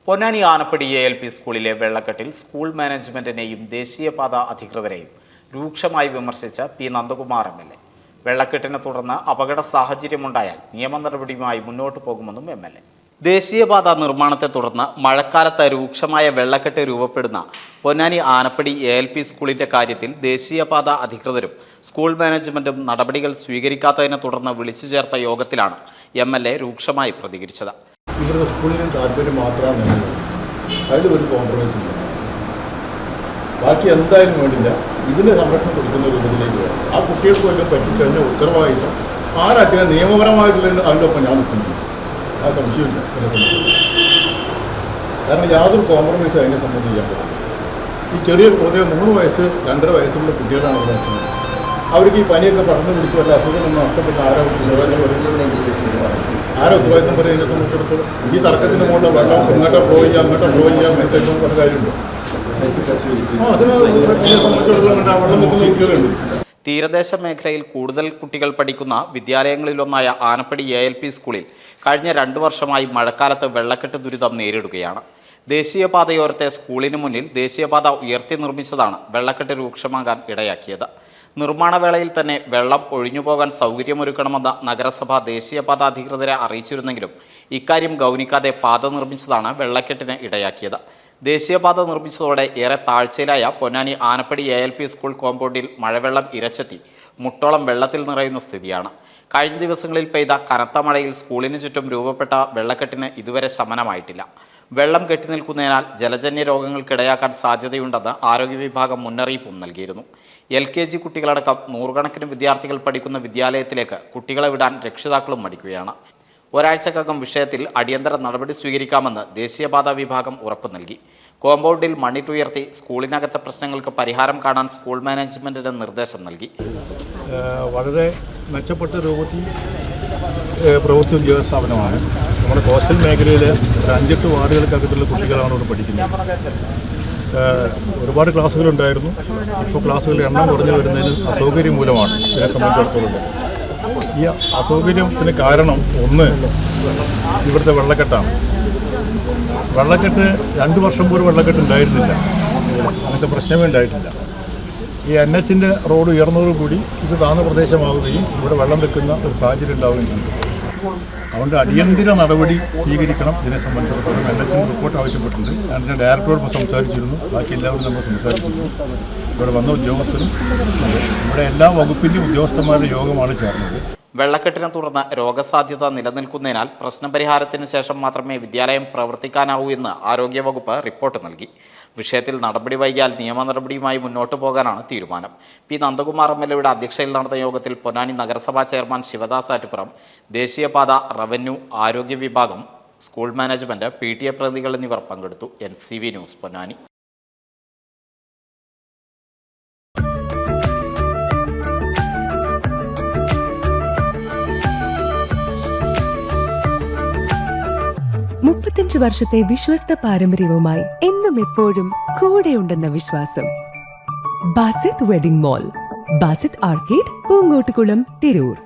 Ponnani Anappadi ALP സ്കൂളിലെ വെള്ളക്കെട്ടിൽ school മാനേജ്മെന്റിനെയും ദേശീയപാത അധികൃതരെയും രൂക്ഷമായി വിമർശിച്ച പി നന്ദകുമാർ MLA. വെള്ളക്കെട്ടിനെ തുടർന്ന് അപകട സാഹചര്യമുണ്ടായാൽ നിയമ നടപടിയുമായി മുന്നോട്ട് പോകുമെന്നും MLA. ദേശീയപാത നിർമ്മാണത്തെ തുടർന്ന് മഴക്കാലത്ത് രൂക്ഷമായ വെള്ളക്കെട്ട് രൂപപ്പെടുന്ന പൊന്നാനി ആനപ്പടി ALP സ്കൂളിന്റെ കാര്യത്തിൽ ദേശീയപാത അധികൃതരും സ്കൂൾ മാനേജ്മെന്റും നടപടികൾ സ്വീകരിക്കാത്തതിനെ തുടർന്ന് വിളിച്ചു ചേർത്ത യോഗത്തിലാണ് MLA രൂക്ഷമായി പ്രതികരിച്ചത്. ഇവരുടെ സ്കൂളിന് താല്പര്യം മാത്രമാണ് അതിലൊരു കോംപ്രമൈസ് ഇല്ല. ബാക്കി എന്തായാലും വേണ്ടില്ല, ഇതിന് സംരക്ഷണം കൊടുക്കുന്ന രൂപത്തിലേക്ക് വേണം. ആ കുട്ടികൾക്ക് വല്ലതും പറ്റിക്കഴിഞ്ഞ ഉത്തരവാദിത്തം ആരാക്കുക നിയമപരമായിട്ടുള്ള അതിൻ്റെ ഒപ്പം ഞാൻ നിൽക്കുന്നു. ആ സംശയമില്ല എന്നെ സംബന്ധിച്ച്. കാരണം യാതൊരു കോംപ്രമൈസും അതിനെ സംബന്ധിച്ച് ചെയ്യാൻ പറ്റില്ല. ഈ ചെറിയ ഒരു 3 വയസ്സ് 2.5 വയസ്സുള്ള കുട്ടികളാണ് അവിടെ നോക്കുന്നത്. അവർക്ക് ഈ പനിയൊക്കെ പഠനം പിടിച്ച് വല്ല അസുഖമൊന്നും നഷ്ടപ്പെട്ട ആരോ ഉത്തരവാദിത്തം പറയും. ഇതിനെ സംബന്ധിച്ചിടത്തോളം ഈ തർക്കത്തിന് മുകളിൽ വെള്ളം ഇങ്ങോട്ട് ഫ്ലോ ചെയ്യാം അങ്ങോട്ട് ഫ്ലോ ചെയ്യാം എന്നൊക്കെ ഒരു കാര്യമുണ്ടോ? അതിനെ സംബന്ധിച്ചിടത്തോളം വെള്ളം നിൽക്കുന്ന കുട്ടികളുണ്ട്. തീരദേശ മേഖലയിൽ കൂടുതൽ കുട്ടികൾ പഠിക്കുന്ന വിദ്യാലയങ്ങളിലൊന്നായ ആനപ്പടി ALP സ്കൂളിൽ കഴിഞ്ഞ 2 വർഷമായി മഴക്കാലത്ത് വെള്ളക്കെട്ട് ദുരിതം നേരിടുകയാണ്. ദേശീയപാതയോരത്തെ സ്കൂളിന് മുന്നിൽ ദേശീയപാത ഉയർത്തി നിർമ്മിച്ചതാണ് വെള്ളക്കെട്ട് രൂക്ഷമാകാൻ ഇടയാക്കിയത്. നിർമ്മാണവേളയിൽ തന്നെ വെള്ളം ഒഴിഞ്ഞുപോകാൻ സൗകര്യമൊരുക്കണമെന്ന് നഗരസഭ ദേശീയപാത അധികൃതരെ അറിയിച്ചിരുന്നെങ്കിലും ഇക്കാര്യം ഗൗനിക്കാതെ പാത നിർമ്മിച്ചതാണ് വെള്ളക്കെട്ടിന് ഇടയാക്കിയത്. ദേശീയപാത നിർമ്മിച്ചതോടെ ഏറെ താഴ്ചയിലായ പൊന്നാനി ആനപ്പടി ALP സ്കൂൾ കോമ്പൗണ്ടിൽ മഴവെള്ളം ഇരച്ചെത്തി മുട്ടോളം വെള്ളത്തിൽ നിറയുന്ന സ്ഥിതിയാണ്. കഴിഞ്ഞ ദിവസങ്ങളിൽ പെയ്ത കനത്ത മഴയിൽ സ്കൂളിന് ചുറ്റും രൂപപ്പെട്ട വെള്ളക്കെട്ടിന് ഇതുവരെ ശമനമായിട്ടില്ല. വെള്ളം കെട്ടിനിൽക്കുന്നതിനാൽ ജലജന്യ രോഗങ്ങൾക്കിടയാക്കാൻ സാധ്യതയുണ്ടെന്ന് ആരോഗ്യ വിഭാഗം മുന്നറിയിപ്പും നൽകിയിരുന്നു. LKG കുട്ടികളടക്കം 100 കണക്കിന് വിദ്യാർത്ഥികൾ പഠിക്കുന്ന വിദ്യാലയത്തിലേക്ക് കുട്ടികളെ വിടാൻ രക്ഷിതാക്കളും മടിക്കുകയാണ്. ഒരാഴ്ചക്കകം വിഷയത്തിൽ അടിയന്തര നടപടി സ്വീകരിക്കാമെന്ന് ദേശീയപാത വിഭാഗം ഉറപ്പു നൽകി. കോമ്പൗണ്ടിൽ മണ്ണിട്ടുയർത്തി സ്കൂളിനകത്തെ പ്രശ്നങ്ങൾക്ക് പരിഹാരം കാണാൻ സ്കൂൾ മാനേജ്മെന്റിന് നിർദ്ദേശം നൽകി. വളരെ മെച്ചപ്പെട്ട രൂപത്തിൽ പ്രവർത്തിക്കുന്ന സ്ഥാപനമാണ്. നമ്മുടെ കോസ്റ്റൽ മേഖലയിൽ ഒരു 5-8 വാർഡുകൾക്കകത്തുള്ള കുട്ടികളാണ് ഇവിടെ പഠിക്കുന്നത്. ഒരുപാട് ക്ലാസ്സുകളുണ്ടായിരുന്നു. ഇപ്പോൾ ക്ലാസ്സുകളുടെ എണ്ണം കുറഞ്ഞു വരുന്നതിന് അസൗകര്യം മൂലമാണ് ഇതിനെ സംബന്ധിച്ചിടത്തോളം. ഈ അസൗകര്യത്തിന് കാരണം ഒന്ന് ഇവിടുത്തെ വെള്ളക്കെട്ടാണ്. വെള്ളക്കെട്ട് 2 വർഷം പോലും വെള്ളക്കെട്ട് ഉണ്ടായിരുന്നില്ല. അങ്ങനത്തെ പ്രശ്നമേ ഉണ്ടായിട്ടില്ല. ഈ NH-ൻ്റെ റോഡ് ഉയർന്നതോടുകൂടി ഇത് താഴ്ന്ന പ്രദേശമാവുകയും ഇവിടെ വെള്ളം വെക്കുന്ന ഒരു സാഹചര്യം ഉണ്ടാവുകയും ചെയ്തു. അതുകൊണ്ട് അടിയന്തര നടപടി സ്വീകരിക്കണം. ഇതിനെ സംബന്ധിച്ചിടത്തോളം NH-ന് റിപ്പോർട്ട് ആവശ്യപ്പെട്ടിട്ടുണ്ട്. അതിൻ്റെ ഡയറക്ടറോട് സംസാരിച്ചിരുന്നു. ബാക്കി എല്ലാവരും നമ്മൾ സംസാരിച്ചിരുന്നു. ഇവിടെ വന്ന ഉദ്യോഗസ്ഥരും ഇവിടെ എല്ലാ വകുപ്പിൻ്റെയും ഉദ്യോഗസ്ഥന്മാരുടെ യോഗമാണ് ചേർന്നത്. വെള്ളക്കെട്ടിനെ തുടർന്ന് രോഗസാധ്യത നിലനിൽക്കുന്നതിനാൽ പ്രശ്നപരിഹാരത്തിന് ശേഷം മാത്രമേ വിദ്യാലയം പ്രവർത്തിക്കാനാവൂ എന്ന് ആരോഗ്യവകുപ്പ് റിപ്പോർട്ട് നൽകി. വിഷയത്തിൽ നടപടി വൈകിയാൽ നിയമ നടപടിയുമായി മുന്നോട്ട് പോകാനാണ് തീരുമാനം. പി നന്ദകുമാർ MLAയുടെ അധ്യക്ഷതയിൽ നടന്ന യോഗത്തിൽ പൊന്നാനി നഗരസഭാ ചെയർമാൻ ശിവദാസ് ആറ്റുപുറം, ദേശീയപാത, റവന്യൂ, ആരോഗ്യ വിഭാഗം, സ്കൂൾ മാനേജ്മെന്റ്, PTA പ്രതിനിധികൾ എന്നിവർ പങ്കെടുത്തു. NCV news Ponnani. വർഷത്തെ വിശ്വസ്ത പാരമ്പര്യവുമായി എന്നും എപ്പോഴും കൂടെയുണ്ടെന്ന വിശ്വാസം. Basith wedding mall, Basith arcade, Poongottukulam, Tirur.